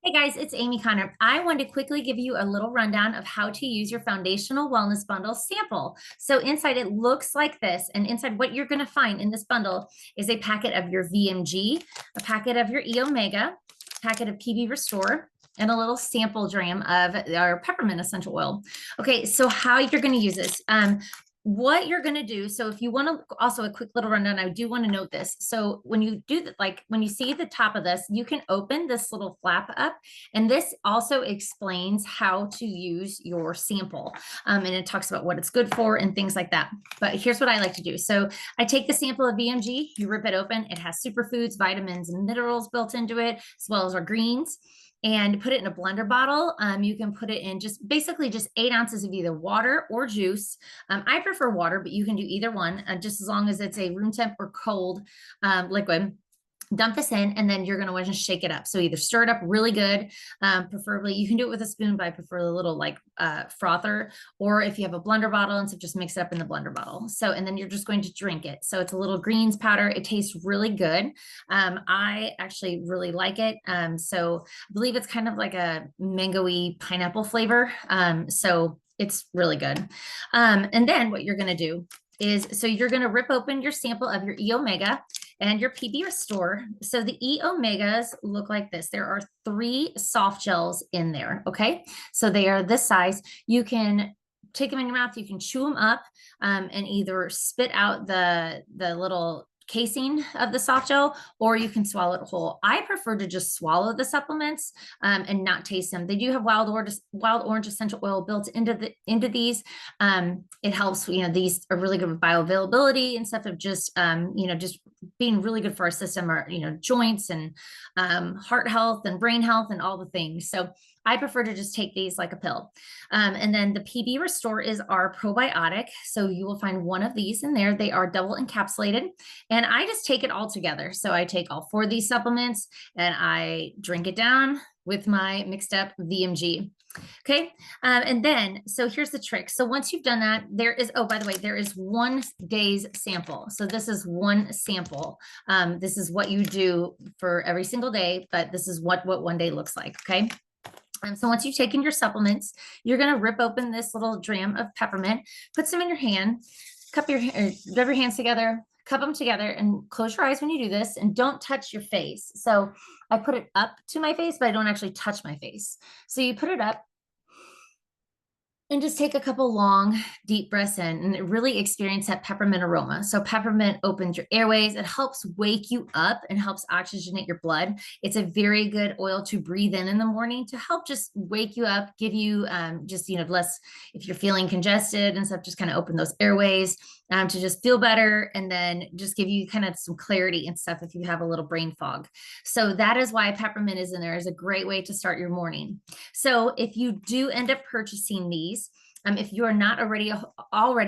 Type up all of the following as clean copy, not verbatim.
Hey guys, it's Amy Connor. I wanted to quickly give you a little rundown of how to use your foundational wellness bundle sample. So inside it looks like this, and inside what you're going to find in this bundle is a packet of your VMG, a packet of your E Omega, a packet of PB Restore, and a little sample dram of our peppermint essential oil. Okay, so how you're going to use this. What you're going to do, so if you want to, also a quick little rundown, I do want to note this. So when you do that, like when you see the top of this, you can open this little flap up, and this also explains how to use your sample. And it talks about what it's good for and things like that. But here's what I like to do. So I take the sample of VMG, you rip it open, it has superfoods, vitamins, and minerals built into it, as well as our greens, and put it in a blender bottle. You can put it in just basically just 8 ounces of either water or juice. I prefer water, but you can do either one, just as long as it's a room temp or cold liquid. Dump this in, and then you're going to want to shake it up. So either stir it up really good, preferably you can do it with a spoon, but I prefer a little like frother, or if you have a blender bottle and stuff, just mix it up in the blender bottle. So, and then you're just going to drink it. So it's a little greens powder. It tastes really good. I actually really like it. So I believe it's kind of like a mango-y pineapple flavor. So it's really good. And then what you're going to do is, so you're going to rip open your sample of your E Omega and your PB Restore. So the E Omegas look like this. There are 3 soft gels in there. Okay. So they are this size. You can take them in your mouth. You can chew them up and either spit out the little casing of the soft gel, or you can swallow it whole. I prefer to just swallow the supplements and not taste them. They do have wild orange essential oil built into these. It helps, these are really good with bioavailability and stuff of just, just being really good for our system, or, joints and heart health and brain health and all the things. So I prefer to just take these like a pill. And then the PB Restore is our probiotic. So you will find one of these in there. They are double encapsulated, and I just take it all together. So I take all 4 of these supplements and I drink it down with my mixed up VMG. Okay. And then, so here's the trick. So once you've done that, there is, oh, by the way, there is 1 day's sample. So this is 1 sample. This is what you do for every single day, but this is what 1 day looks like. Okay. So once you've taken your supplements, you're going to rip open this little dram of peppermint, put some in your hand, rub your hands together, cup them together, and close your eyes when you do this, and don't touch your face. So I put it up to my face, but I don't actually touch my face. So you put it up and just take a couple long, deep breaths in and really experience that peppermint aroma. So peppermint opens your airways. It helps wake you up and helps oxygenate your blood. It's a very good oil to breathe in the morning to help just wake you up, give you just, less, if you're feeling congested and stuff, just kind of open those airways to just feel better, and then just give you kind of some clarity and stuff if you have a little brain fog. So that is why peppermint is in there, is a great way to start your morning. So if you do end up purchasing these, if you are not already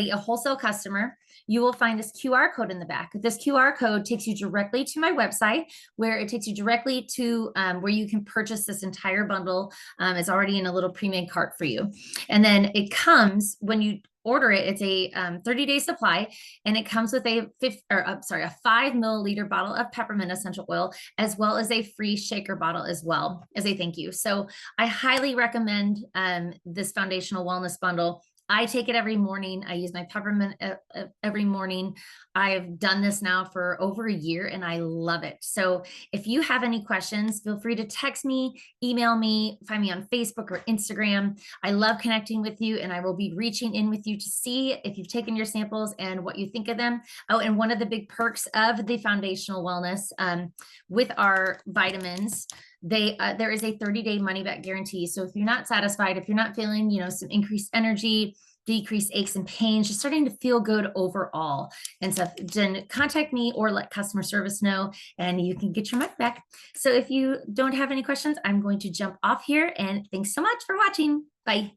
a wholesale customer, you will find this QR code in the back. This QR code takes you directly to my website, where it takes you directly to where you can purchase this entire bundle. It's already in a little pre-made cart for you. And then it comes, when you order it, it's a 30-day supply, and it comes with a 5 milliliter bottle of peppermint essential oil, as well as a free shaker bottle as well as a thank you. So I highly recommend this foundational wellness bundle. I take it every morning. I use my peppermint every morning. I've done this now for over a year, and I love it. So if you have any questions, feel free to text me, email me, find me on Facebook or Instagram. I love connecting with you, and I will be reaching in with you to see if you've taken your samples and what you think of them. Oh, and one of the big perks of the foundational wellness with our vitamins, there is a 30-day money-back guarantee. So if you're not satisfied, if you're not feeling, some increased energy, decreased aches and pains, just starting to feel good overall and stuff, then contact me or let customer service know, and you can get your money back. So if you don't have any questions, I'm going to jump off here, and thanks so much for watching. Bye.